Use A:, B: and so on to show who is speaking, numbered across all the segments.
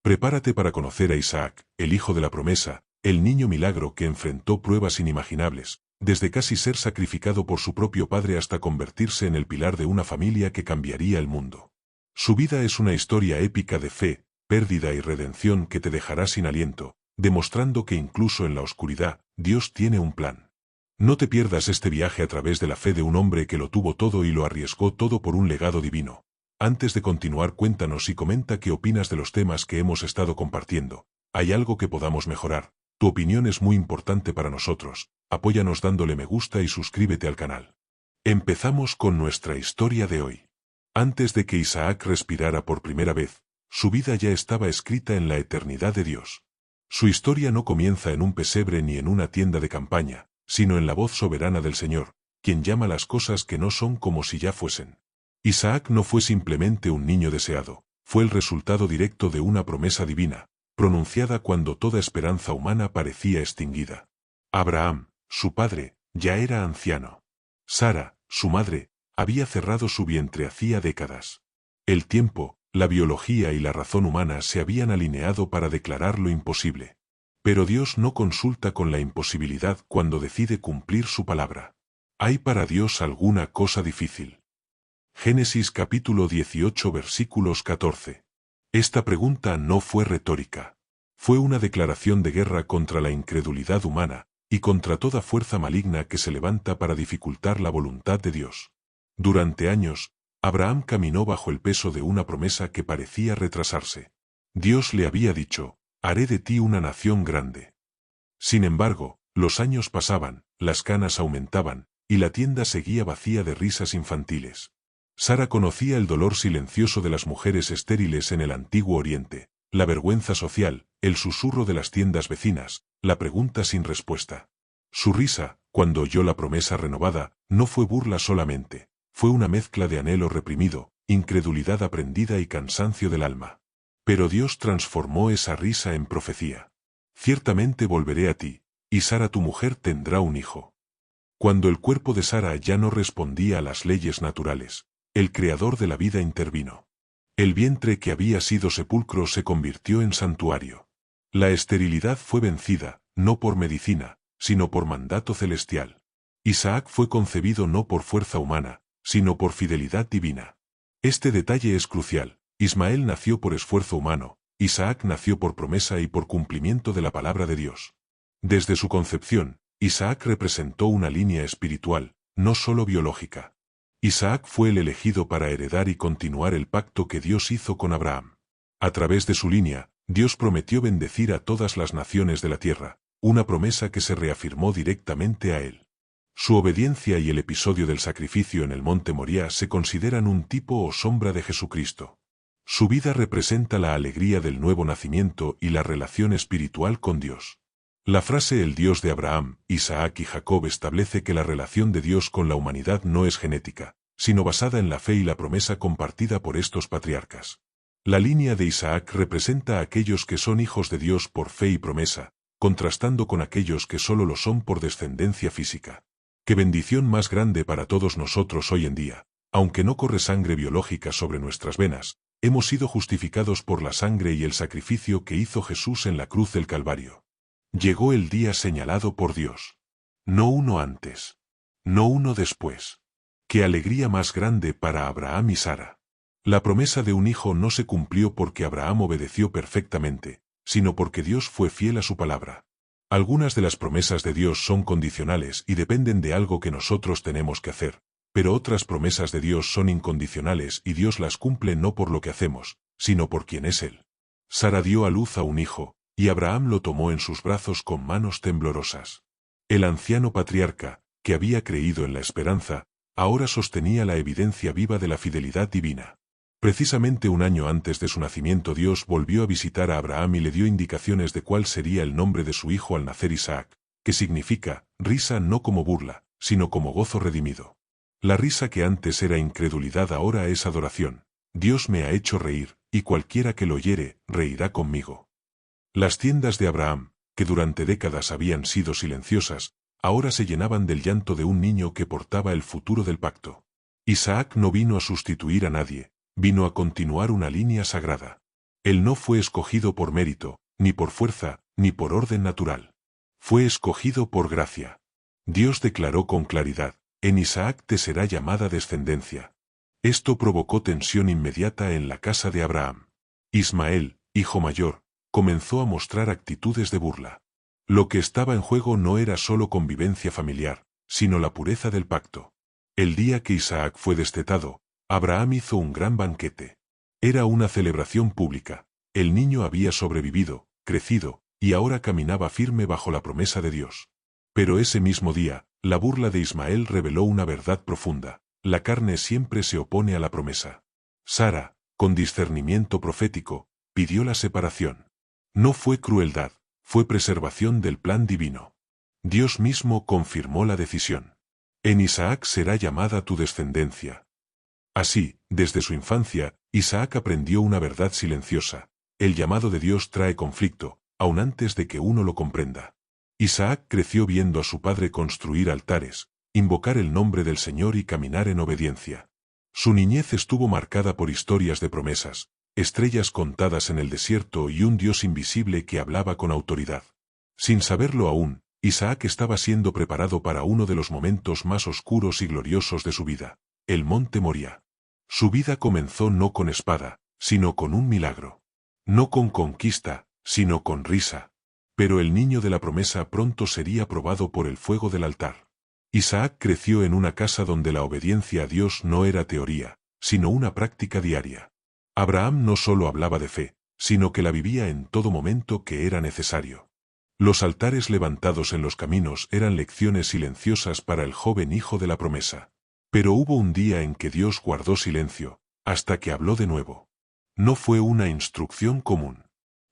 A: Prepárate para conocer a Isaac, el hijo de la promesa, el niño milagro que enfrentó pruebas inimaginables, desde casi ser sacrificado por su propio padre hasta convertirse en el pilar de una familia que cambiaría el mundo. Su vida es una historia épica de fe, pérdida y redención que te dejará sin aliento, demostrando que incluso en la oscuridad, Dios tiene un plan. No te pierdas este viaje a través de la fe de un hombre que lo tuvo todo y lo arriesgó todo por un legado divino. Antes de continuar, cuéntanos y comenta qué opinas de los temas que hemos estado compartiendo. ¿Hay algo que podamos mejorar? Tu opinión es muy importante para nosotros. Apóyanos dándole me gusta y suscríbete al canal. Empezamos con nuestra historia de hoy. Antes de que Isaac respirara por primera vez, su vida ya estaba escrita en la eternidad de Dios. Su historia no comienza en un pesebre ni en una tienda de campaña, sino en la voz soberana del Señor, quien llama las cosas que no son como si ya fuesen. Isaac no fue simplemente un niño deseado, fue el resultado directo de una promesa divina, pronunciada cuando toda esperanza humana parecía extinguida. Abraham, su padre, ya era anciano. Sara, su madre, había cerrado su vientre hacía décadas. El tiempo, la biología y la razón humana se habían alineado para declarar lo imposible. Pero Dios no consulta con la imposibilidad cuando decide cumplir su palabra. ¿Hay para Dios alguna cosa difícil? Génesis capítulo 18 versículos 14. Esta pregunta no fue retórica. Fue una declaración de guerra contra la incredulidad humana y contra toda fuerza maligna que se levanta para dificultar la voluntad de Dios. Durante años, Abraham caminó bajo el peso de una promesa que parecía retrasarse. Dios le había dicho, haré de ti una nación grande. Sin embargo, los años pasaban, las canas aumentaban, y la tienda seguía vacía de risas infantiles. Sara conocía el dolor silencioso de las mujeres estériles en el Antiguo Oriente, la vergüenza social, el susurro de las tiendas vecinas, la pregunta sin respuesta. Su risa, cuando oyó la promesa renovada, no fue burla solamente, fue una mezcla de anhelo reprimido, incredulidad aprendida y cansancio del alma. Pero Dios transformó esa risa en profecía. Ciertamente volveré a ti, y Sara tu mujer tendrá un hijo. Cuando el cuerpo de Sara ya no respondía a las leyes naturales, el Creador de la vida intervino. El vientre que había sido sepulcro se convirtió en santuario. La esterilidad fue vencida, no por medicina, sino por mandato celestial. Isaac fue concebido no por fuerza humana, sino por fidelidad divina. Este detalle es crucial. Ismael nació por esfuerzo humano, Isaac nació por promesa y por cumplimiento de la palabra de Dios. Desde su concepción, Isaac representó una línea espiritual, no solo biológica. Isaac fue el elegido para heredar y continuar el pacto que Dios hizo con Abraham. A través de su línea, Dios prometió bendecir a todas las naciones de la tierra, una promesa que se reafirmó directamente a él. Su obediencia y el episodio del sacrificio en el monte Moriah se consideran un tipo o sombra de Jesucristo. Su vida representa la alegría del nuevo nacimiento y la relación espiritual con Dios. La frase el Dios de Abraham, Isaac y Jacob establece que la relación de Dios con la humanidad no es genética, sino basada en la fe y la promesa compartida por estos patriarcas. La línea de Isaac representa a aquellos que son hijos de Dios por fe y promesa, contrastando con aquellos que solo lo son por descendencia física. ¡Qué bendición más grande para todos nosotros hoy en día! Aunque no corre sangre biológica sobre nuestras venas, hemos sido justificados por la sangre y el sacrificio que hizo Jesús en la cruz del Calvario. Llegó el día señalado por Dios. No uno antes. No uno después. ¡Qué alegría más grande para Abraham y Sara! La promesa de un hijo no se cumplió porque Abraham obedeció perfectamente, sino porque Dios fue fiel a su palabra. Algunas de las promesas de Dios son condicionales y dependen de algo que nosotros tenemos que hacer, pero otras promesas de Dios son incondicionales y Dios las cumple no por lo que hacemos, sino por quien es Él. Sara dio a luz a un hijo, y Abraham lo tomó en sus brazos con manos temblorosas. El anciano patriarca, que había creído en la esperanza, ahora sostenía la evidencia viva de la fidelidad divina. Precisamente un año antes de su nacimiento Dios volvió a visitar a Abraham y le dio indicaciones de cuál sería el nombre de su hijo al nacer Isaac, que significa, risa no como burla, sino como gozo redimido. La risa que antes era incredulidad ahora es adoración. Dios me ha hecho reír, y cualquiera que lo oyere, reirá conmigo. Las tiendas de Abraham, que durante décadas habían sido silenciosas, ahora se llenaban del llanto de un niño que portaba el futuro del pacto. Isaac no vino a sustituir a nadie, vino a continuar una línea sagrada. Él no fue escogido por mérito, ni por fuerza, ni por orden natural. Fue escogido por gracia. Dios declaró con claridad: en Isaac te será llamada descendencia. Esto provocó tensión inmediata en la casa de Abraham. Ismael, hijo mayor, comenzó a mostrar actitudes de burla. Lo que estaba en juego no era solo convivencia familiar, sino la pureza del pacto. El día que Isaac fue destetado, Abraham hizo un gran banquete. Era una celebración pública. El niño había sobrevivido, crecido, y ahora caminaba firme bajo la promesa de Dios. Pero ese mismo día, la burla de Ismael reveló una verdad profunda: la carne siempre se opone a la promesa. Sara, con discernimiento profético, pidió la separación. No fue crueldad, fue preservación del plan divino. Dios mismo confirmó la decisión. En Isaac será llamada tu descendencia. Así, desde su infancia, Isaac aprendió una verdad silenciosa: el llamado de Dios trae conflicto, aun antes de que uno lo comprenda. Isaac creció viendo a su padre construir altares, invocar el nombre del Señor y caminar en obediencia. Su niñez estuvo marcada por historias de promesas, estrellas contadas en el desierto y un Dios invisible que hablaba con autoridad. Sin saberlo aún, Isaac estaba siendo preparado para uno de los momentos más oscuros y gloriosos de su vida: el monte Moría. Su vida comenzó no con espada, sino con un milagro. No con conquista, sino con risa. Pero el niño de la promesa pronto sería probado por el fuego del altar. Isaac creció en una casa donde la obediencia a Dios no era teoría, sino una práctica diaria. Abraham no solo hablaba de fe, sino que la vivía en todo momento que era necesario. Los altares levantados en los caminos eran lecciones silenciosas para el joven hijo de la promesa. Pero hubo un día en que Dios guardó silencio, hasta que habló de nuevo. No fue una instrucción común.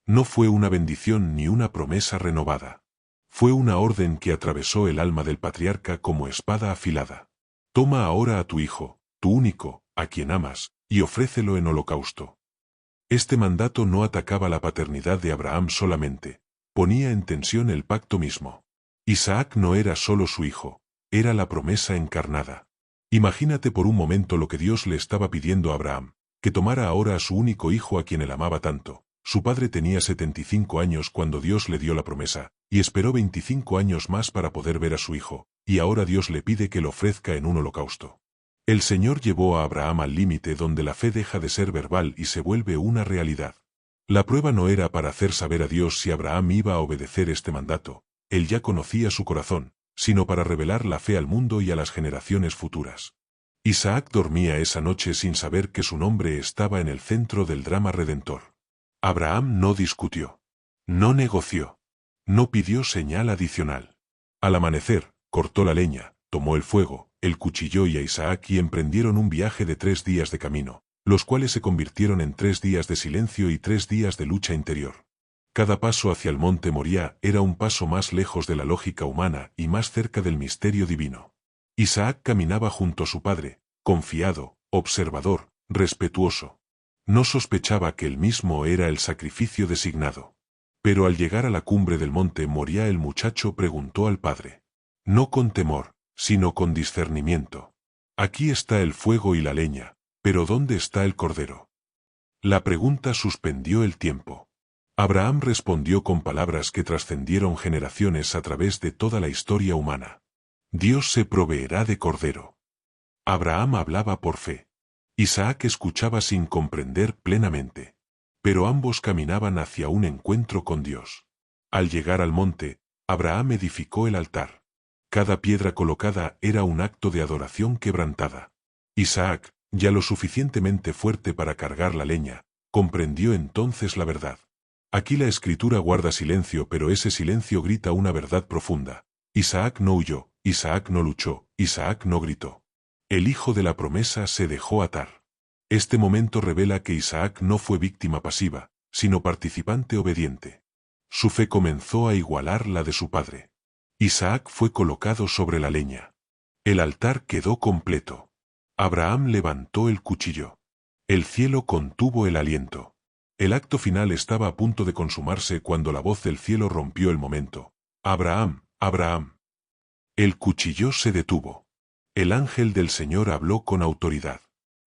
A: No fue una bendición ni una promesa renovada. Fue una orden que atravesó el alma del patriarca como espada afilada. Toma ahora a tu hijo, tu único, a quien amas, y ofrécelo en holocausto. Este mandato no atacaba la paternidad de Abraham solamente, ponía en tensión el pacto mismo. Isaac no era solo su hijo, era la promesa encarnada. Imagínate por un momento lo que Dios le estaba pidiendo a Abraham: que tomara ahora a su único hijo a quien él amaba tanto. Su padre tenía 75 años cuando Dios le dio la promesa, y esperó 25 años más para poder ver a su hijo, y ahora Dios le pide que lo ofrezca en un holocausto. El Señor llevó a Abraham al límite donde la fe deja de ser verbal y se vuelve una realidad. La prueba no era para hacer saber a Dios si Abraham iba a obedecer este mandato, él ya conocía su corazón, sino para revelar la fe al mundo y a las generaciones futuras. Isaac dormía esa noche sin saber que su nombre estaba en el centro del drama redentor. Abraham no discutió. No negoció. No pidió señal adicional. Al amanecer, cortó la leña, tomó el fuego, el cuchillo y a Isaac y emprendieron un viaje de 3 días de camino, los cuales se convirtieron en 3 días de silencio y 3 días de lucha interior. Cada paso hacia el monte Moría era un paso más lejos de la lógica humana y más cerca del misterio divino. Isaac caminaba junto a su padre, confiado, observador, respetuoso. No sospechaba que él mismo era el sacrificio designado. Pero al llegar a la cumbre del monte Moría el muchacho preguntó al padre. No con temor, sino con discernimiento. Aquí está el fuego y la leña, pero ¿dónde está el cordero? La pregunta suspendió el tiempo. Abraham respondió con palabras que trascendieron generaciones a través de toda la historia humana. Dios se proveerá de cordero. Abraham hablaba por fe. Isaac escuchaba sin comprender plenamente. Pero ambos caminaban hacia un encuentro con Dios. Al llegar al monte, Abraham edificó el altar. Cada piedra colocada era un acto de adoración quebrantada. Isaac, ya lo suficientemente fuerte para cargar la leña, comprendió entonces la verdad. Aquí la Escritura guarda silencio, pero ese silencio grita una verdad profunda. Isaac no huyó, Isaac no luchó, Isaac no gritó. El hijo de la promesa se dejó atar. Este momento revela que Isaac no fue víctima pasiva, sino participante obediente. Su fe comenzó a igualar la de su padre. Isaac fue colocado sobre la leña. El altar quedó completo. Abraham levantó el cuchillo. El cielo contuvo el aliento. El acto final estaba a punto de consumarse cuando la voz del cielo rompió el momento. Abraham, Abraham. El cuchillo se detuvo. El ángel del Señor habló con autoridad.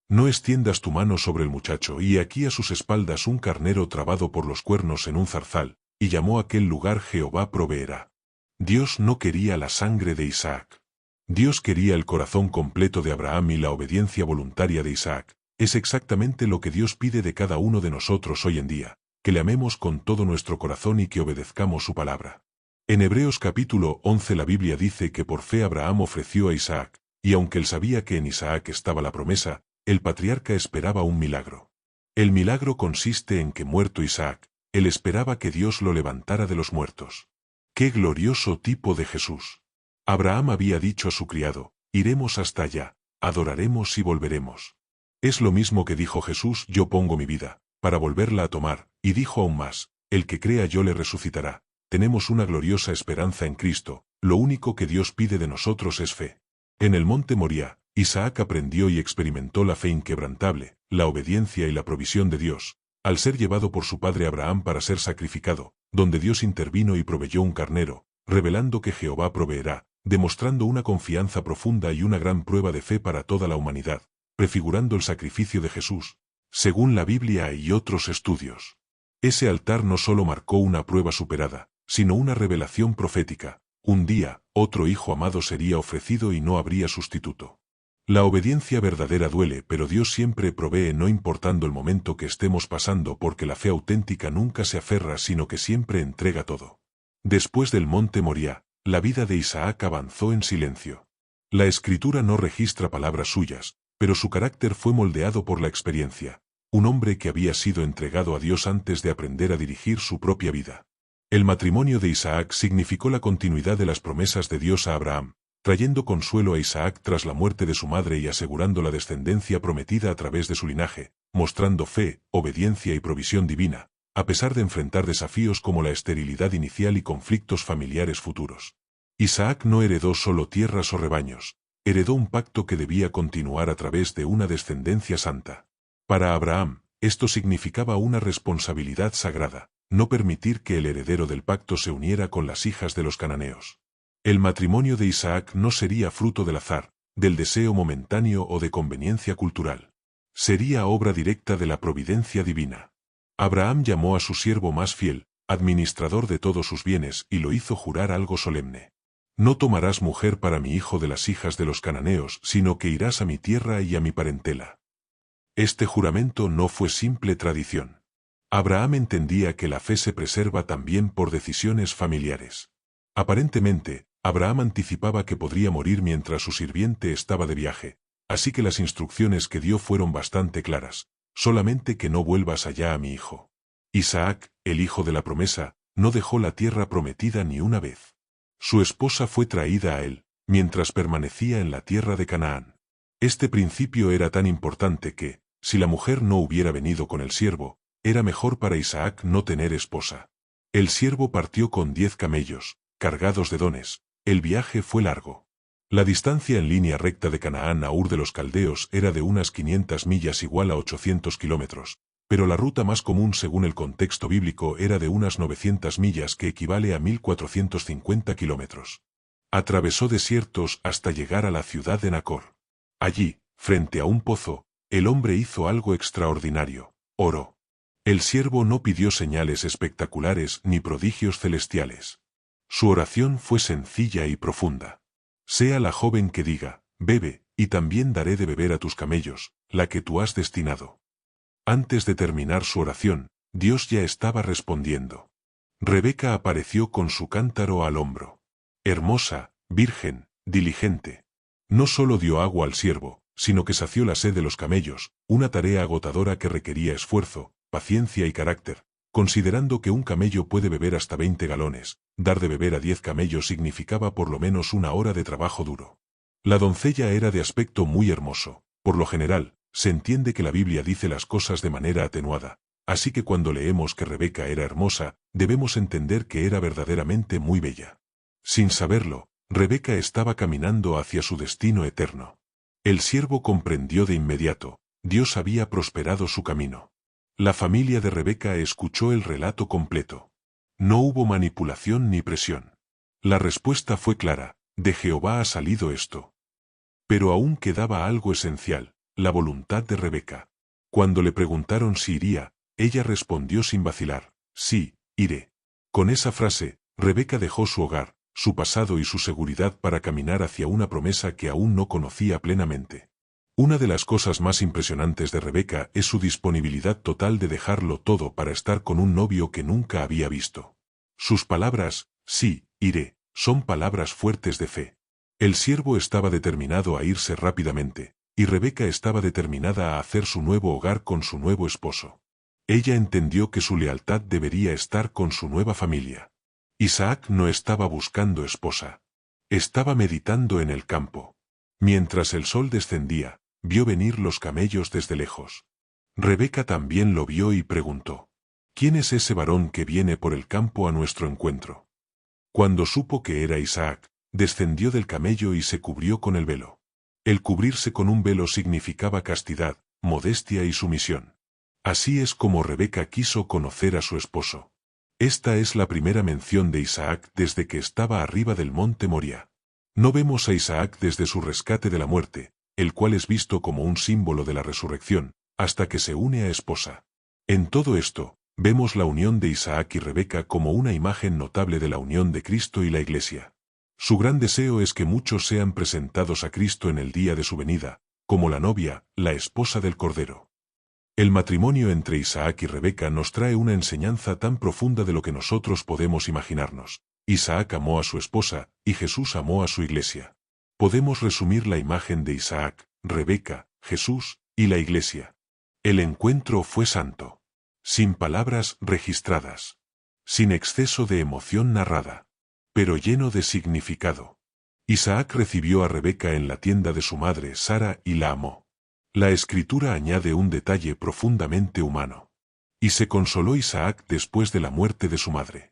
A: No extiendas tu mano sobre el muchacho, y aquí a sus espaldas un carnero trabado por los cuernos en un zarzal, y llamó aquel lugar Jehová proveerá. Dios no quería la sangre de Isaac. Dios quería el corazón completo de Abraham y la obediencia voluntaria de Isaac. Es exactamente lo que Dios pide de cada uno de nosotros hoy en día, que le amemos con todo nuestro corazón y que obedezcamos su palabra. En Hebreos capítulo 11 la Biblia dice que por fe Abraham ofreció a Isaac, y aunque él sabía que en Isaac estaba la promesa, el patriarca esperaba un milagro. El milagro consiste en que muerto Isaac, él esperaba que Dios lo levantara de los muertos. ¡Qué glorioso tipo de Jesús! Abraham había dicho a su criado, iremos hasta allá, adoraremos y volveremos. Es lo mismo que dijo Jesús, yo pongo mi vida, para volverla a tomar, y dijo aún más, el que crea yo le resucitará. Tenemos una gloriosa esperanza en Cristo, lo único que Dios pide de nosotros es fe. En el monte Moría, Isaac aprendió y experimentó la fe inquebrantable, la obediencia y la provisión de Dios, al ser llevado por su padre Abraham para ser sacrificado, donde Dios intervino y proveyó un carnero, revelando que Jehová proveerá, demostrando una confianza profunda y una gran prueba de fe para toda la humanidad, prefigurando el sacrificio de Jesús, según la Biblia y otros estudios. Ese altar no solo marcó una prueba superada, sino una revelación profética. Un día, otro hijo amado sería ofrecido y no habría sustituto. La obediencia verdadera duele, pero Dios siempre provee no importando el momento que estemos pasando, porque la fe auténtica nunca se aferra sino que siempre entrega todo. Después del monte Moría, la vida de Isaac avanzó en silencio. La Escritura no registra palabras suyas, pero su carácter fue moldeado por la experiencia. Un hombre que había sido entregado a Dios antes de aprender a dirigir su propia vida. El matrimonio de Isaac significó la continuidad de las promesas de Dios a Abraham, trayendo consuelo a Isaac tras la muerte de su madre y asegurando la descendencia prometida a través de su linaje, mostrando fe, obediencia y provisión divina, a pesar de enfrentar desafíos como la esterilidad inicial y conflictos familiares futuros. Isaac no heredó solo tierras o rebaños, heredó un pacto que debía continuar a través de una descendencia santa. Para Abraham, esto significaba una responsabilidad sagrada, no permitir que el heredero del pacto se uniera con las hijas de los cananeos. El matrimonio de Isaac no sería fruto del azar, del deseo momentáneo o de conveniencia cultural. Sería obra directa de la providencia divina. Abraham llamó a su siervo más fiel, administrador de todos sus bienes, y lo hizo jurar algo solemne. No tomarás mujer para mi hijo de las hijas de los cananeos, sino que irás a mi tierra y a mi parentela. Este juramento no fue simple tradición. Abraham entendía que la fe se preserva también por decisiones familiares. Aparentemente, Abraham anticipaba que podría morir mientras su sirviente estaba de viaje, así que las instrucciones que dio fueron bastante claras. Solamente que no vuelvas allá a mi hijo. Isaac, el hijo de la promesa, no dejó la tierra prometida ni una vez. Su esposa fue traída a él, mientras permanecía en la tierra de Canaán. Este principio era tan importante que, si la mujer no hubiera venido con el siervo, era mejor para Isaac no tener esposa. El siervo partió con 10 camellos, cargados de dones. El viaje fue largo. La distancia en línea recta de Canaán a Ur de los Caldeos era de unas 500 millas igual a 800 kilómetros, pero la ruta más común según el contexto bíblico era de unas 900 millas que equivale a 1450 kilómetros. Atravesó desiertos hasta llegar a la ciudad de Nacor. Allí, frente a un pozo, el hombre hizo algo extraordinario, oró. El siervo no pidió señales espectaculares ni prodigios celestiales. Su oración fue sencilla y profunda. Sea la joven que diga, bebe, y también daré de beber a tus camellos, la que tú has destinado. Antes de terminar su oración, Dios ya estaba respondiendo. Rebeca apareció con su cántaro al hombro. Hermosa, virgen, diligente. No solo dio agua al siervo, sino que sació la sed de los camellos, una tarea agotadora que requería esfuerzo, paciencia y carácter. Considerando que un camello puede beber hasta 20 galones, dar de beber a 10 camellos significaba por lo menos una hora de trabajo duro. La doncella era de aspecto muy hermoso. Por lo general, se entiende que la Biblia dice las cosas de manera atenuada, así que cuando leemos que Rebeca era hermosa, debemos entender que era verdaderamente muy bella. Sin saberlo, Rebeca estaba caminando hacia su destino eterno. El siervo comprendió de inmediato, Dios había prosperado su camino. La familia de Rebeca escuchó el relato completo. No hubo manipulación ni presión. La respuesta fue clara, de Jehová ha salido esto. Pero aún quedaba algo esencial, la voluntad de Rebeca. Cuando le preguntaron si iría, ella respondió sin vacilar, sí, iré. Con esa frase, Rebeca dejó su hogar, su pasado y su seguridad para caminar hacia una promesa que aún no conocía plenamente. Una de las cosas más impresionantes de Rebeca es su disponibilidad total de dejarlo todo para estar con un novio que nunca había visto. Sus palabras, sí, iré, son palabras fuertes de fe. El siervo estaba determinado a irse rápidamente, y Rebeca estaba determinada a hacer su nuevo hogar con su nuevo esposo. Ella entendió que su lealtad debería estar con su nueva familia. Isaac no estaba buscando esposa. Estaba meditando en el campo. Mientras el sol descendía, vio venir los camellos desde lejos. Rebeca también lo vio y preguntó, ¿quién es ese varón que viene por el campo a nuestro encuentro? Cuando supo que era Isaac, descendió del camello y se cubrió con el velo. El cubrirse con un velo significaba castidad, modestia y sumisión. Así es como Rebeca quiso conocer a su esposo. Esta es la primera mención de Isaac desde que estaba arriba del monte Moría. No vemos a Isaac desde su rescate de la muerte, el cual es visto como un símbolo de la resurrección, hasta que se une a esposa. En todo esto, vemos la unión de Isaac y Rebeca como una imagen notable de la unión de Cristo y la Iglesia. Su gran deseo es que muchos sean presentados a Cristo en el día de su venida, como la novia, la esposa del Cordero. El matrimonio entre Isaac y Rebeca nos trae una enseñanza tan profunda de lo que nosotros podemos imaginarnos. Isaac amó a su esposa, y Jesús amó a su Iglesia. Podemos resumir la imagen de Isaac, Rebeca, Jesús, y la Iglesia. El encuentro fue santo. Sin palabras registradas. Sin exceso de emoción narrada. Pero lleno de significado. Isaac recibió a Rebeca en la tienda de su madre Sara y la amó. La Escritura añade un detalle profundamente humano. Y se consoló Isaac después de la muerte de su madre.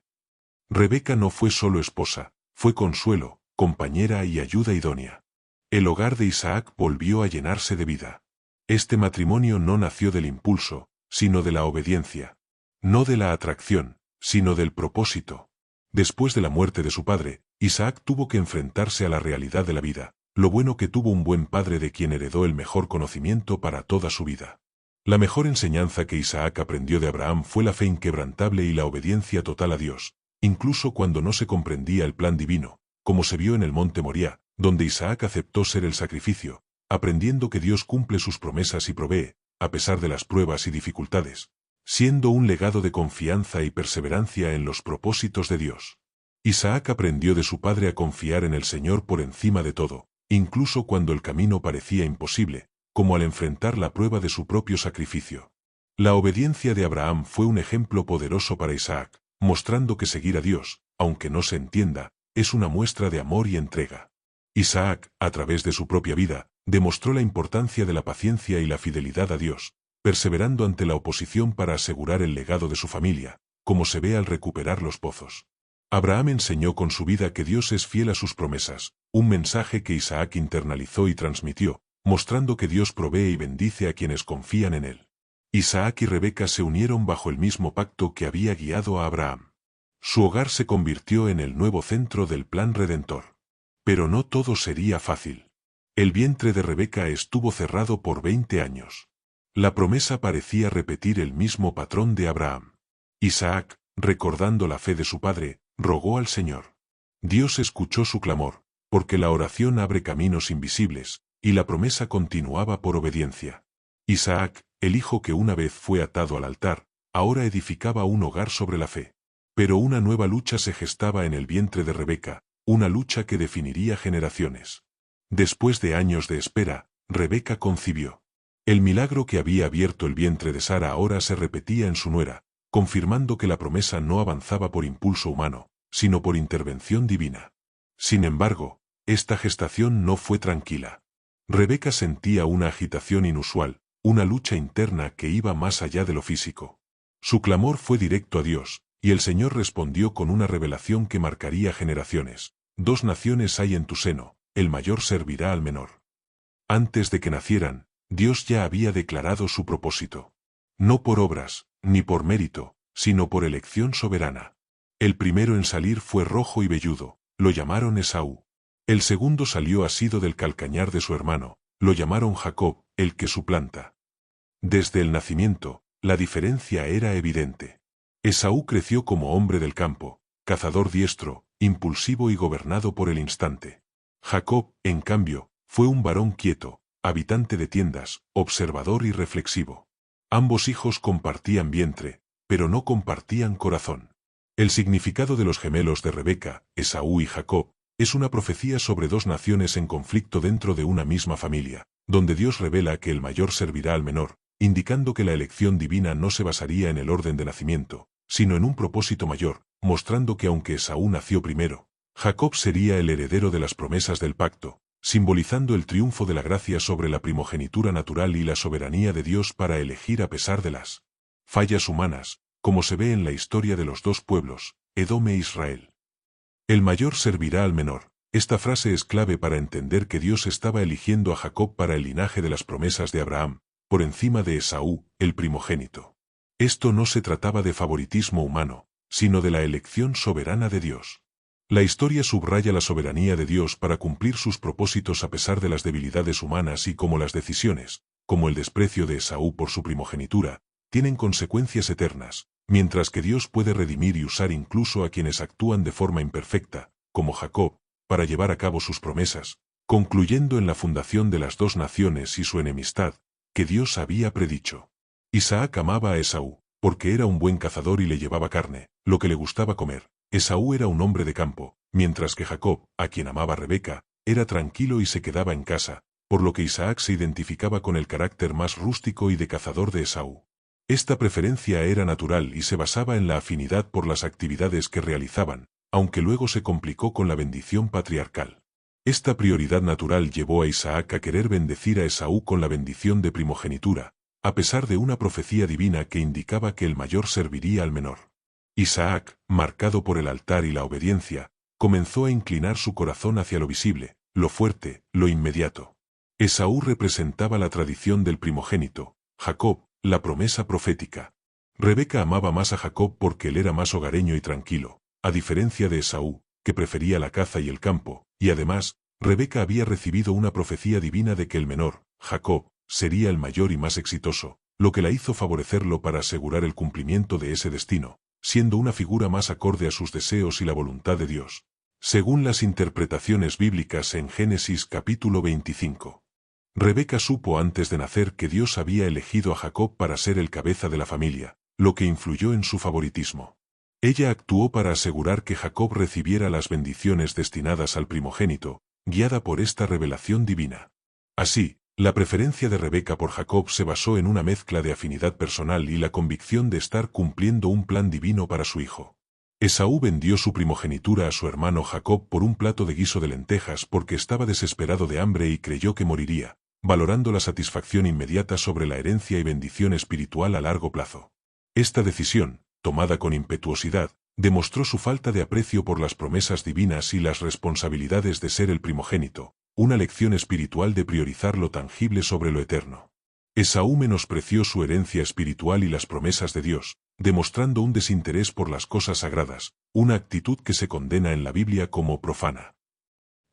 A: Rebeca no fue solo esposa, fue consuelo, compañera y ayuda idónea. El hogar de Isaac volvió a llenarse de vida. Este matrimonio no nació del impulso, sino de la obediencia. No de la atracción, sino del propósito. Después de la muerte de su padre, Isaac tuvo que enfrentarse a la realidad de la vida, lo bueno que tuvo un buen padre de quien heredó el mejor conocimiento para toda su vida. La mejor enseñanza que Isaac aprendió de Abraham fue la fe inquebrantable y la obediencia total a Dios, incluso cuando no se comprendía el plan divino, como se vio en el monte Moría, donde Isaac aceptó ser el sacrificio, aprendiendo que Dios cumple sus promesas y provee, a pesar de las pruebas y dificultades, siendo un legado de confianza y perseverancia en los propósitos de Dios. Isaac aprendió de su padre a confiar en el Señor por encima de todo, incluso cuando el camino parecía imposible, como al enfrentar la prueba de su propio sacrificio. La obediencia de Abraham fue un ejemplo poderoso para Isaac, mostrando que seguir a Dios, aunque no se entienda, es una muestra de amor y entrega. Isaac, a través de su propia vida, demostró la importancia de la paciencia y la fidelidad a Dios, perseverando ante la oposición para asegurar el legado de su familia, como se ve al recuperar los pozos. Abraham enseñó con su vida que Dios es fiel a sus promesas, un mensaje que Isaac internalizó y transmitió, mostrando que Dios provee y bendice a quienes confían en él. Isaac y Rebeca se unieron bajo el mismo pacto que había guiado a Abraham. Su hogar se convirtió en el nuevo centro del plan redentor. Pero no todo sería fácil. El vientre de Rebeca estuvo cerrado por 20 años. La promesa parecía repetir el mismo patrón de Abraham. Isaac, recordando la fe de su padre, rogó al Señor. Dios escuchó su clamor, porque la oración abre caminos invisibles, y la promesa continuaba por obediencia. Isaac, el hijo que una vez fue atado al altar, ahora edificaba un hogar sobre la fe. Pero una nueva lucha se gestaba en el vientre de Rebeca, una lucha que definiría generaciones. Después de años de espera, Rebeca concibió. El milagro que había abierto el vientre de Sara ahora se repetía en su nuera, confirmando que la promesa no avanzaba por impulso humano, sino por intervención divina. Sin embargo, esta gestación no fue tranquila. Rebeca sentía una agitación inusual, una lucha interna que iba más allá de lo físico. Su clamor fue directo a Dios, y el Señor respondió con una revelación que marcaría generaciones. 2 naciones hay en tu seno, el mayor servirá al menor. Antes de que nacieran, Dios ya había declarado su propósito. No por obras, ni por mérito, sino por elección soberana. El primero en salir fue rojo y velludo, lo llamaron Esaú. El segundo salió asido del calcañar de su hermano, lo llamaron Jacob, el que suplanta. Desde el nacimiento, la diferencia era evidente. Esaú creció como hombre del campo, cazador diestro, impulsivo y gobernado por el instante. Jacob, en cambio, fue un varón quieto, habitante de tiendas, observador y reflexivo. Ambos hijos compartían vientre, pero no compartían corazón. El significado de los gemelos de Rebeca, Esaú y Jacob, es una profecía sobre dos naciones en conflicto dentro de una misma familia, donde Dios revela que el mayor servirá al menor, indicando que la elección divina no se basaría en el orden de nacimiento, sino en un propósito mayor, mostrando que aunque Esaú nació primero, Jacob sería el heredero de las promesas del pacto, simbolizando el triunfo de la gracia sobre la primogenitura natural y la soberanía de Dios para elegir a pesar de las fallas humanas, como se ve en la historia de los dos pueblos, Edom e Israel. El mayor servirá al menor. Esta frase es clave para entender que Dios estaba eligiendo a Jacob para el linaje de las promesas de Abraham, por encima de Esaú, el primogénito. Esto no se trataba de favoritismo humano, sino de la elección soberana de Dios. La historia subraya la soberanía de Dios para cumplir sus propósitos a pesar de las debilidades humanas y como las decisiones, como el desprecio de Esaú por su primogenitura, tienen consecuencias eternas, mientras que Dios puede redimir y usar incluso a quienes actúan de forma imperfecta, como Jacob, para llevar a cabo sus promesas, concluyendo en la fundación de las dos naciones y su enemistad, que Dios había predicho. Isaac amaba a Esaú, porque era un buen cazador y le llevaba carne, lo que le gustaba comer. Esaú era un hombre de campo, mientras que Jacob, a quien amaba Rebeca, era tranquilo y se quedaba en casa, por lo que Isaac se identificaba con el carácter más rústico y de cazador de Esaú. Esta preferencia era natural y se basaba en la afinidad por las actividades que realizaban, aunque luego se complicó con la bendición patriarcal. Esta prioridad natural llevó a Isaac a querer bendecir a Esaú con la bendición de primogenitura, a pesar de una profecía divina que indicaba que el mayor serviría al menor. Isaac, marcado por el altar y la obediencia, comenzó a inclinar su corazón hacia lo visible, lo fuerte, lo inmediato. Esaú representaba la tradición del primogénito, Jacob, la promesa profética. Rebeca amaba más a Jacob porque él era más hogareño y tranquilo, a diferencia de Esaú, que prefería la caza y el campo, y además, Rebeca había recibido una profecía divina de que el menor, Jacob, sería el mayor y más exitoso, lo que la hizo favorecerlo para asegurar el cumplimiento de ese destino, siendo una figura más acorde a sus deseos y la voluntad de Dios, según las interpretaciones bíblicas en Génesis capítulo 25. Rebeca supo antes de nacer que Dios había elegido a Jacob para ser el cabeza de la familia, lo que influyó en su favoritismo. Ella actuó para asegurar que Jacob recibiera las bendiciones destinadas al primogénito, guiada por esta revelación divina. Así, la preferencia de Rebeca por Jacob se basó en una mezcla de afinidad personal y la convicción de estar cumpliendo un plan divino para su hijo. Esaú vendió su primogenitura a su hermano Jacob por un plato de guiso de lentejas porque estaba desesperado de hambre y creyó que moriría, valorando la satisfacción inmediata sobre la herencia y bendición espiritual a largo plazo. Esta decisión, tomada con impetuosidad, demostró su falta de aprecio por las promesas divinas y las responsabilidades de ser el primogénito, una lección espiritual de priorizar lo tangible sobre lo eterno. Esaú menospreció su herencia espiritual y las promesas de Dios, demostrando un desinterés por las cosas sagradas, una actitud que se condena en la Biblia como profana.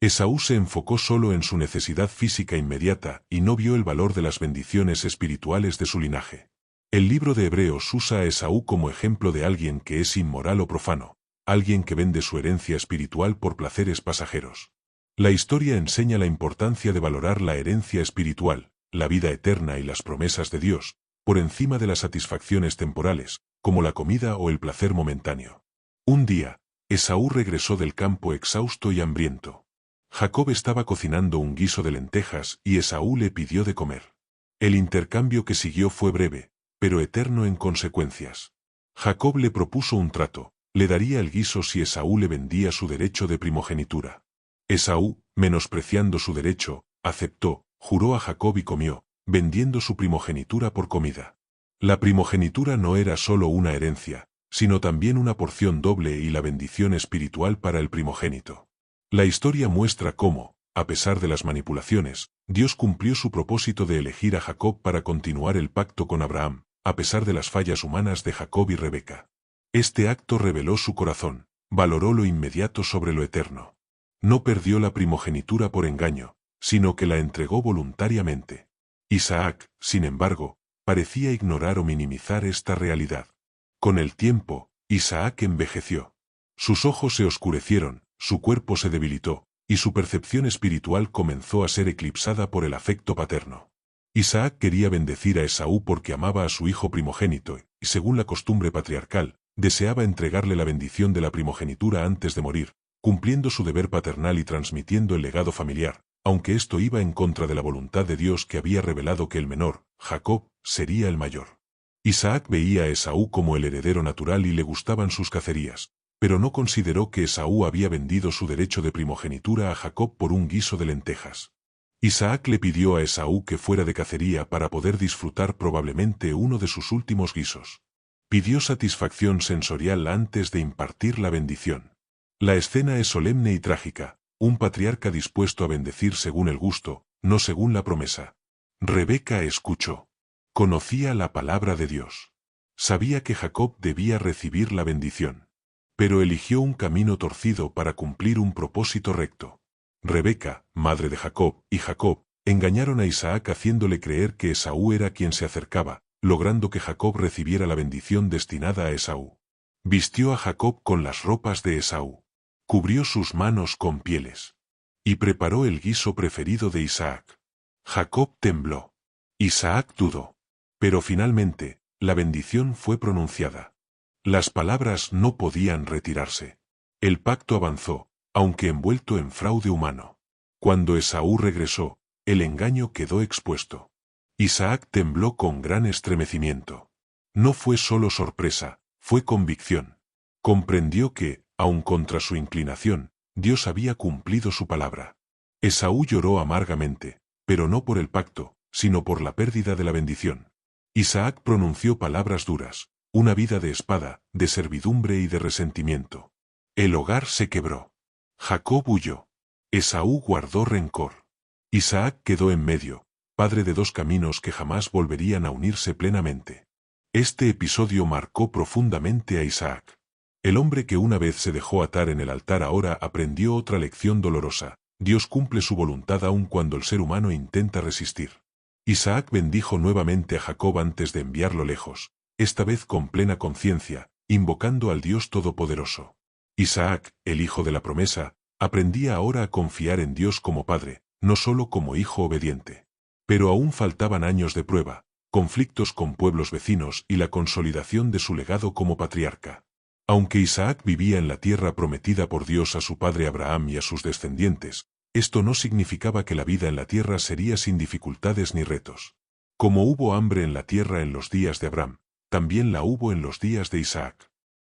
A: Esaú se enfocó solo en su necesidad física inmediata y no vio el valor de las bendiciones espirituales de su linaje. El libro de Hebreos usa a Esaú como ejemplo de alguien que es inmoral o profano, alguien que vende su herencia espiritual por placeres pasajeros. La historia enseña la importancia de valorar la herencia espiritual, la vida eterna y las promesas de Dios, por encima de las satisfacciones temporales, como la comida o el placer momentáneo. Un día, Esaú regresó del campo exhausto y hambriento. Jacob estaba cocinando un guiso de lentejas y Esaú le pidió de comer. El intercambio que siguió fue breve, pero eterno en consecuencias. Jacob le propuso un trato, le daría el guiso si Esaú le vendía su derecho de primogenitura. Esaú, menospreciando su derecho, aceptó, juró a Jacob y comió, vendiendo su primogenitura por comida. La primogenitura no era solo una herencia, sino también una porción doble y la bendición espiritual para el primogénito. La historia muestra cómo, a pesar de las manipulaciones, Dios cumplió su propósito de elegir a Jacob para continuar el pacto con Abraham, a pesar de las fallas humanas de Jacob y Rebeca. Este acto reveló su corazón, valoró lo inmediato sobre lo eterno. No perdió la primogenitura por engaño, sino que la entregó voluntariamente. Isaac, sin embargo, parecía ignorar o minimizar esta realidad. Con el tiempo, Isaac envejeció. Sus ojos se oscurecieron, su cuerpo se debilitó, y su percepción espiritual comenzó a ser eclipsada por el afecto paterno. Isaac quería bendecir a Esaú porque amaba a su hijo primogénito, y según la costumbre patriarcal, deseaba entregarle la bendición de la primogenitura antes de morir, cumpliendo su deber paternal y transmitiendo el legado familiar, aunque esto iba en contra de la voluntad de Dios que había revelado que el menor, Jacob, sería el mayor. Isaac veía a Esaú como el heredero natural y le gustaban sus cacerías, pero no consideró que Esaú había vendido su derecho de primogenitura a Jacob por un guiso de lentejas. Isaac le pidió a Esaú que fuera de cacería para poder disfrutar probablemente uno de sus últimos guisos. Pidió satisfacción sensorial antes de impartir la bendición. La escena es solemne y trágica, un patriarca dispuesto a bendecir según el gusto, no según la promesa. Rebeca escuchó. Conocía la palabra de Dios. Sabía que Jacob debía recibir la bendición. Pero eligió un camino torcido para cumplir un propósito recto. Rebeca, madre de Jacob, y Jacob, engañaron a Isaac haciéndole creer que Esaú era quien se acercaba, logrando que Jacob recibiera la bendición destinada a Esaú. Vistió a Jacob con las ropas de Esaú. Cubrió sus manos con pieles. Y preparó el guiso preferido de Isaac. Jacob tembló. Isaac dudó. Pero finalmente, la bendición fue pronunciada. Las palabras no podían retirarse. El pacto avanzó, aunque envuelto en fraude humano. Cuando Esaú regresó, el engaño quedó expuesto. Isaac tembló con gran estremecimiento. No fue solo sorpresa, fue convicción. Comprendió que, aun contra su inclinación, Dios había cumplido su palabra. Esaú lloró amargamente, pero no por el pacto, sino por la pérdida de la bendición. Isaac pronunció palabras duras, una vida de espada, de servidumbre y de resentimiento. El hogar se quebró. Jacob huyó. Esaú guardó rencor. Isaac quedó en medio, padre de dos caminos que jamás volverían a unirse plenamente. Este episodio marcó profundamente a Isaac. El hombre que una vez se dejó atar en el altar ahora aprendió otra lección dolorosa. Dios cumple su voluntad aun cuando el ser humano intenta resistir. Isaac bendijo nuevamente a Jacob antes de enviarlo lejos, esta vez con plena conciencia, invocando al Dios Todopoderoso. Isaac, el hijo de la promesa, aprendía ahora a confiar en Dios como padre, no solo como hijo obediente. Pero aún faltaban años de prueba, conflictos con pueblos vecinos y la consolidación de su legado como patriarca. Aunque Isaac vivía en la tierra prometida por Dios a su padre Abraham y a sus descendientes, esto no significaba que la vida en la tierra sería sin dificultades ni retos. Como hubo hambre en la tierra en los días de Abraham, también la hubo en los días de Isaac.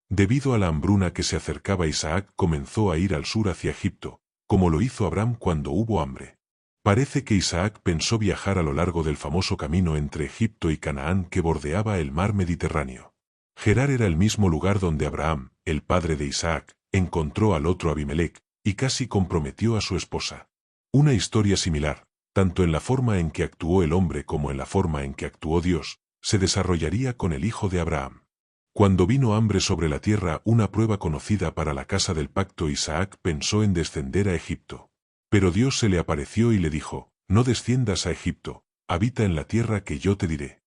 A: Debido a la hambruna que se acercaba, Isaac comenzó a ir al sur hacia Egipto, como lo hizo Abraham cuando hubo hambre. Parece que Isaac pensó viajar a lo largo del famoso camino entre Egipto y Canaán que bordeaba el mar Mediterráneo. Gerar era el mismo lugar donde Abraham, el padre de Isaac, encontró al otro Abimelec, y casi comprometió a su esposa. Una historia similar, tanto en la forma en que actuó el hombre como en la forma en que actuó Dios, se desarrollaría con el hijo de Abraham. Cuando vino hambre sobre la tierra, una prueba conocida para la casa del pacto, Isaac pensó en descender a Egipto. Pero Dios se le apareció y le dijo, no desciendas a Egipto, habita en la tierra que yo te diré.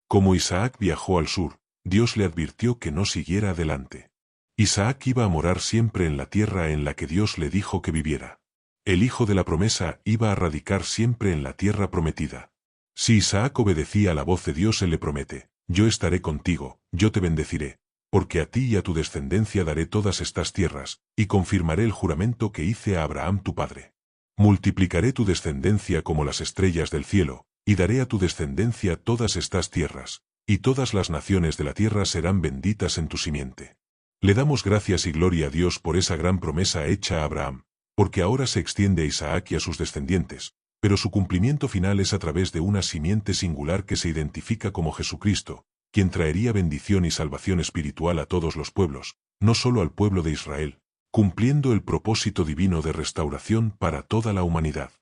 A: Como Isaac viajó al sur, Dios le advirtió que no siguiera adelante. Isaac iba a morar siempre en la tierra en la que Dios le dijo que viviera. El hijo de la promesa iba a radicar siempre en la tierra prometida. Si Isaac obedecía a la voz de Dios, él le promete, yo estaré contigo, yo te bendeciré, porque a ti y a tu descendencia daré todas estas tierras, y confirmaré el juramento que hice a Abraham tu padre. Multiplicaré tu descendencia como las estrellas del cielo, y daré a tu descendencia todas estas tierras, y todas las naciones de la tierra serán benditas en tu simiente. Le damos gracias y gloria a Dios por esa gran promesa hecha a Abraham, porque ahora se extiende a Isaac y a sus descendientes, pero su cumplimiento final es a través de una simiente singular que se identifica como Jesucristo, quien traería bendición y salvación espiritual a todos los pueblos, no solo al pueblo de Israel, cumpliendo el propósito divino de restauración para toda la humanidad.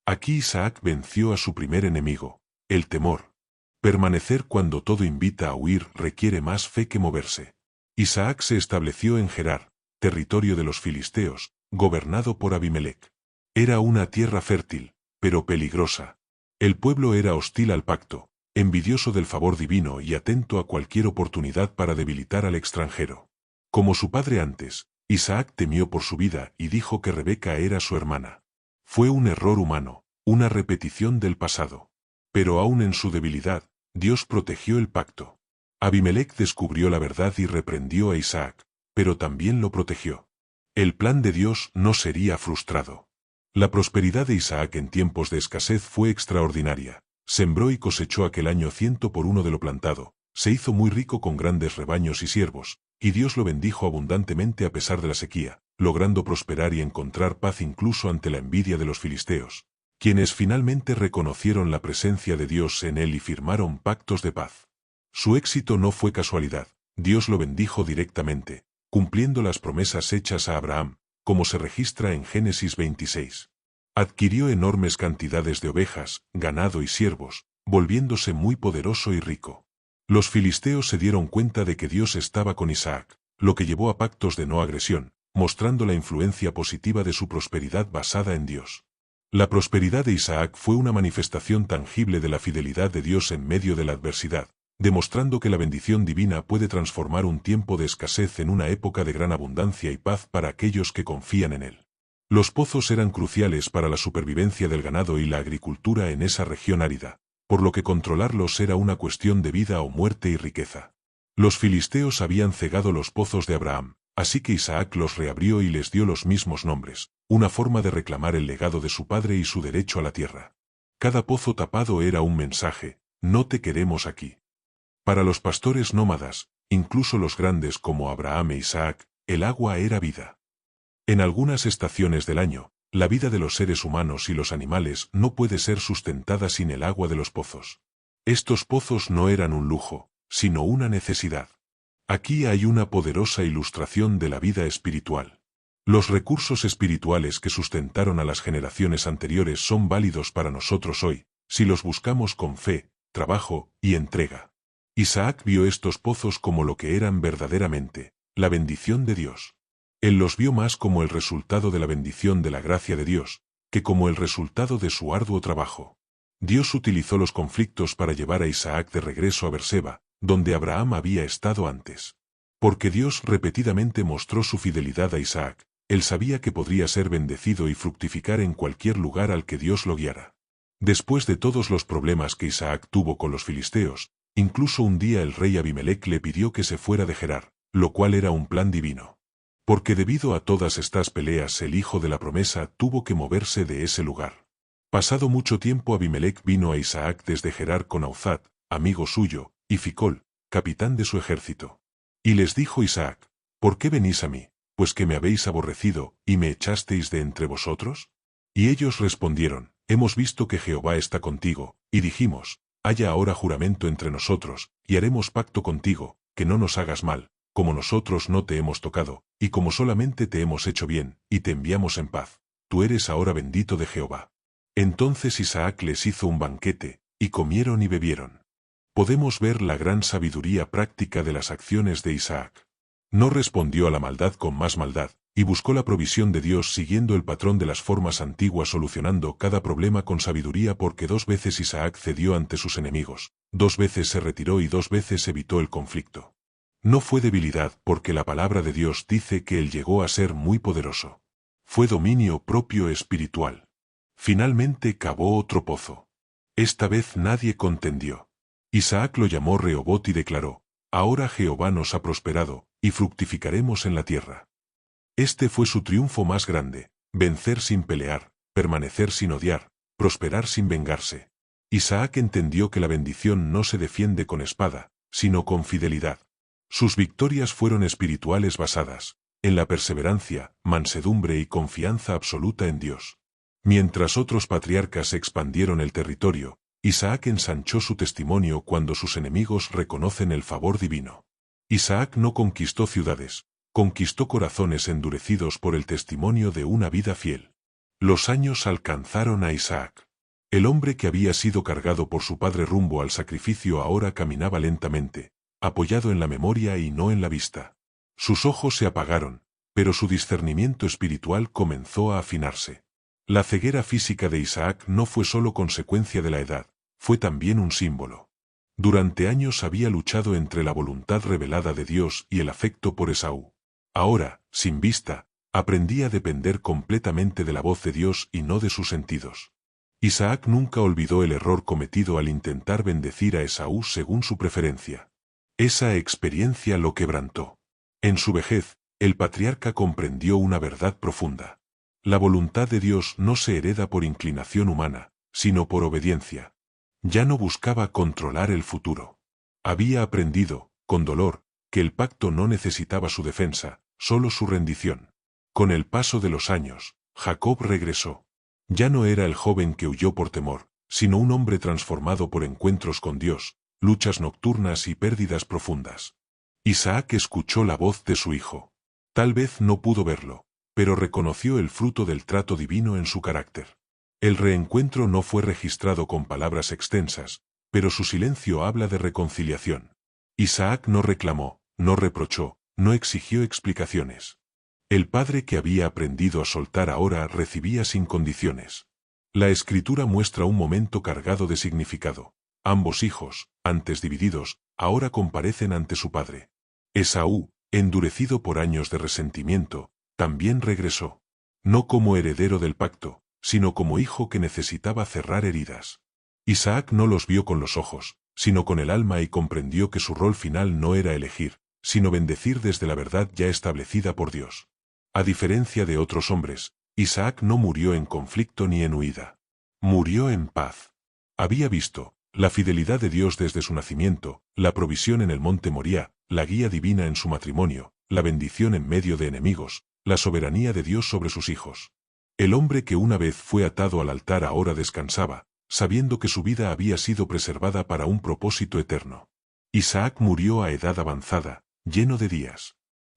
A: Aquí Isaac venció a su primer enemigo, el temor. Permanecer cuando todo invita a huir requiere más fe que moverse. Isaac se estableció en Gerar, territorio de los filisteos, gobernado por Abimelec. Era una tierra fértil, pero peligrosa. El pueblo era hostil al pacto, envidioso del favor divino y atento a cualquier oportunidad para debilitar al extranjero. Como su padre antes, Isaac temió por su vida y dijo que Rebeca era su hermana. Fue un error humano, una repetición del pasado. Pero aún en su debilidad, Dios protegió el pacto. Abimelec descubrió la verdad y reprendió a Isaac, pero también lo protegió. El plan de Dios no sería frustrado. La prosperidad de Isaac en tiempos de escasez fue extraordinaria. Sembró y cosechó aquel año 100 por 1 de lo plantado, se hizo muy rico con grandes rebaños y siervos, y Dios lo bendijo abundantemente a pesar de la sequía, logrando prosperar y encontrar paz incluso ante la envidia de los filisteos, quienes finalmente reconocieron la presencia de Dios en él y firmaron pactos de paz. Su éxito no fue casualidad, Dios lo bendijo directamente, cumpliendo las promesas hechas a Abraham, como se registra en Génesis 26. Adquirió enormes cantidades de ovejas, ganado y siervos, volviéndose muy poderoso y rico. Los filisteos se dieron cuenta de que Dios estaba con Isaac, lo que llevó a pactos de no agresión, mostrando la influencia positiva de su prosperidad basada en Dios. La prosperidad de Isaac fue una manifestación tangible de la fidelidad de Dios en medio de la adversidad, demostrando que la bendición divina puede transformar un tiempo de escasez en una época de gran abundancia y paz para aquellos que confían en él. Los pozos eran cruciales para la supervivencia del ganado y la agricultura en esa región árida, por lo que controlarlos era una cuestión de vida o muerte y riqueza. Los filisteos habían cegado los pozos de Abraham, así que Isaac los reabrió y les dio los mismos nombres, una forma de reclamar el legado de su padre y su derecho a la tierra. Cada pozo tapado era un mensaje: no te queremos aquí. Para los pastores nómadas, incluso los grandes como Abraham e Isaac, el agua era vida. En algunas estaciones del año, la vida de los seres humanos y los animales no puede ser sustentada sin el agua de los pozos. Estos pozos no eran un lujo, sino una necesidad. Aquí hay una poderosa ilustración de la vida espiritual. Los recursos espirituales que sustentaron a las generaciones anteriores son válidos para nosotros hoy, si los buscamos con fe, trabajo y entrega. Isaac vio estos pozos como lo que eran verdaderamente, la bendición de Dios. Él los vio más como el resultado de la bendición de la gracia de Dios, que como el resultado de su arduo trabajo. Dios utilizó los conflictos para llevar a Isaac de regreso a Berseba, donde Abraham había estado antes. Porque Dios repetidamente mostró su fidelidad a Isaac, él sabía que podría ser bendecido y fructificar en cualquier lugar al que Dios lo guiara. Después de todos los problemas que Isaac tuvo con los filisteos, incluso un día el rey Abimelec le pidió que se fuera de Gerar, lo cual era un plan divino. Porque debido a todas estas peleas el hijo de la promesa tuvo que moverse de ese lugar. Pasado mucho tiempo Abimelec vino a Isaac desde Gerar con Auzat, amigo suyo, y Ficol, capitán de su ejército. Y les dijo Isaac: ¿por qué venís a mí, pues que me habéis aborrecido, y me echasteis de entre vosotros? Y ellos respondieron: hemos visto que Jehová está contigo, y dijimos: haya ahora juramento entre nosotros, y haremos pacto contigo, que no nos hagas mal, como nosotros no te hemos tocado, y como solamente te hemos hecho bien, y te enviamos en paz. Tú eres ahora bendito de Jehová. Entonces Isaac les hizo un banquete, y comieron y bebieron. Podemos ver la gran sabiduría práctica de las acciones de Isaac. No respondió a la maldad con más maldad, y buscó la provisión de Dios siguiendo el patrón de las formas antiguas, solucionando cada problema con sabiduría, porque 2 veces Isaac cedió ante sus enemigos, 2 veces se retiró y 2 veces evitó el conflicto. No fue debilidad, porque la palabra de Dios dice que él llegó a ser muy poderoso. Fue dominio propio espiritual. Finalmente cavó otro pozo. Esta vez nadie contendió. Isaac lo llamó Rehobot y declaró: ahora Jehová nos ha prosperado, y fructificaremos en la tierra. Este fue su triunfo más grande: vencer sin pelear, permanecer sin odiar, prosperar sin vengarse. Isaac entendió que la bendición no se defiende con espada, sino con fidelidad. Sus victorias fueron espirituales, basadas en la perseverancia, mansedumbre y confianza absoluta en Dios. Mientras otros patriarcas expandieron el territorio, Isaac ensanchó su testimonio cuando sus enemigos reconocen el favor divino. Isaac no conquistó ciudades, conquistó corazones endurecidos por el testimonio de una vida fiel. Los años alcanzaron a Isaac. El hombre que había sido cargado por su padre rumbo al sacrificio ahora caminaba lentamente, apoyado en la memoria y no en la vista. Sus ojos se apagaron, pero su discernimiento espiritual comenzó a afinarse. La ceguera física de Isaac no fue solo consecuencia de la edad, fue también un símbolo. Durante años había luchado entre la voluntad revelada de Dios y el afecto por Esaú. Ahora, sin vista, aprendía a depender completamente de la voz de Dios y no de sus sentidos. Isaac nunca olvidó el error cometido al intentar bendecir a Esaú según su preferencia. Esa experiencia lo quebrantó. En su vejez, el patriarca comprendió una verdad profunda. La voluntad de Dios no se hereda por inclinación humana, sino por obediencia. Ya no buscaba controlar el futuro. Había aprendido, con dolor, que el pacto no necesitaba su defensa, solo su rendición. Con el paso de los años, Jacob regresó. Ya no era el joven que huyó por temor, sino un hombre transformado por encuentros con Dios, luchas nocturnas y pérdidas profundas. Isaac escuchó la voz de su hijo. Tal vez no pudo verlo, pero reconoció el fruto del trato divino en su carácter. El reencuentro no fue registrado con palabras extensas, pero su silencio habla de reconciliación. Isaac no reclamó, no reprochó, no exigió explicaciones. El padre que había aprendido a soltar ahora recibía sin condiciones. La escritura muestra un momento cargado de significado. Ambos hijos, antes divididos, ahora comparecen ante su padre. Esaú, endurecido por años de resentimiento, también regresó. No como heredero del pacto, sino como hijo que necesitaba cerrar heridas. Isaac no los vio con los ojos, sino con el alma y comprendió que su rol final no era elegir, sino bendecir desde la verdad ya establecida por Dios. A diferencia de otros hombres, Isaac no murió en conflicto ni en huida. Murió en paz. Había visto la fidelidad de Dios desde su nacimiento, la provisión en el monte Moría, la guía divina en su matrimonio, la bendición en medio de enemigos, la soberanía de Dios sobre sus hijos. El hombre que una vez fue atado al altar ahora descansaba, sabiendo que su vida había sido preservada para un propósito eterno. Isaac murió a edad avanzada, lleno de días.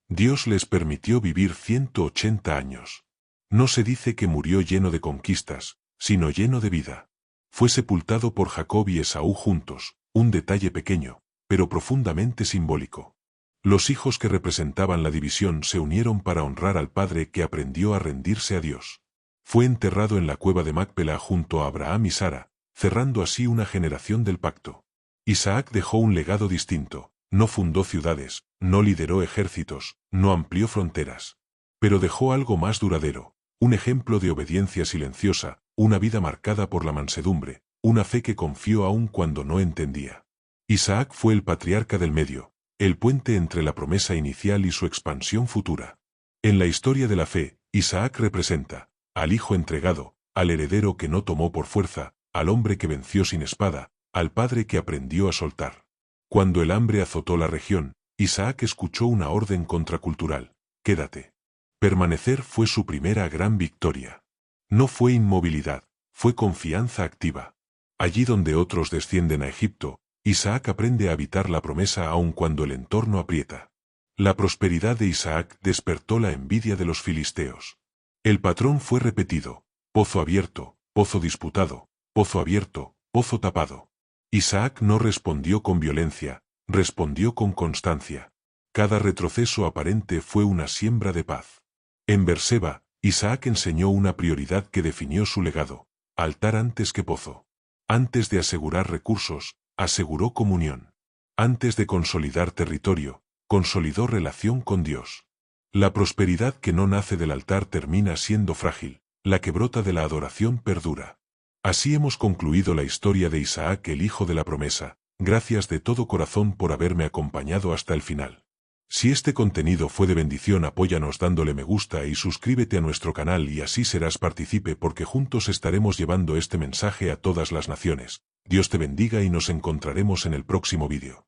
A: Dios les permitió vivir 180 años. No se dice que murió lleno de conquistas, sino lleno de vida. Fue sepultado por Jacob y Esaú juntos, un detalle pequeño, pero profundamente simbólico. Los hijos que representaban la división se unieron para honrar al padre que aprendió a rendirse a Dios. Fue enterrado en la cueva de Macpela junto a Abraham y Sara, cerrando así una generación del pacto. Isaac dejó un legado distinto. No fundó ciudades, no lideró ejércitos, no amplió fronteras. Pero dejó algo más duradero, un ejemplo de obediencia silenciosa, una vida marcada por la mansedumbre, una fe que confió aun cuando no entendía. Isaac fue el patriarca del medio, el puente entre la promesa inicial y su expansión futura. En la historia de la fe, Isaac representa al hijo entregado, al heredero que no tomó por fuerza, al hombre que venció sin espada, al padre que aprendió a soltar. Cuando el hambre azotó la región, Isaac escuchó una orden contracultural: quédate. Permanecer fue su primera gran victoria. No fue inmovilidad, fue confianza activa. Allí donde otros descienden a Egipto, Isaac aprende a habitar la promesa aun cuando el entorno aprieta. La prosperidad de Isaac despertó la envidia de los filisteos. El patrón fue repetido: pozo abierto, pozo disputado, pozo abierto, pozo tapado. Isaac no respondió con violencia, respondió con constancia. Cada retroceso aparente fue una siembra de paz. En Berseba, Isaac enseñó una prioridad que definió su legado: altar antes que pozo. Antes de asegurar recursos, aseguró comunión. Antes de consolidar territorio, consolidó relación con Dios. La prosperidad que no nace del altar termina siendo frágil, la que brota de la adoración perdura. Así hemos concluido la historia de Isaac, el hijo de la promesa. Gracias de todo corazón por haberme acompañado hasta el final. Si este contenido fue de bendición, apóyanos dándole me gusta y suscríbete a nuestro canal y así serás partícipe porque juntos estaremos llevando este mensaje a todas las naciones. Dios te bendiga y nos encontraremos en el próximo vídeo.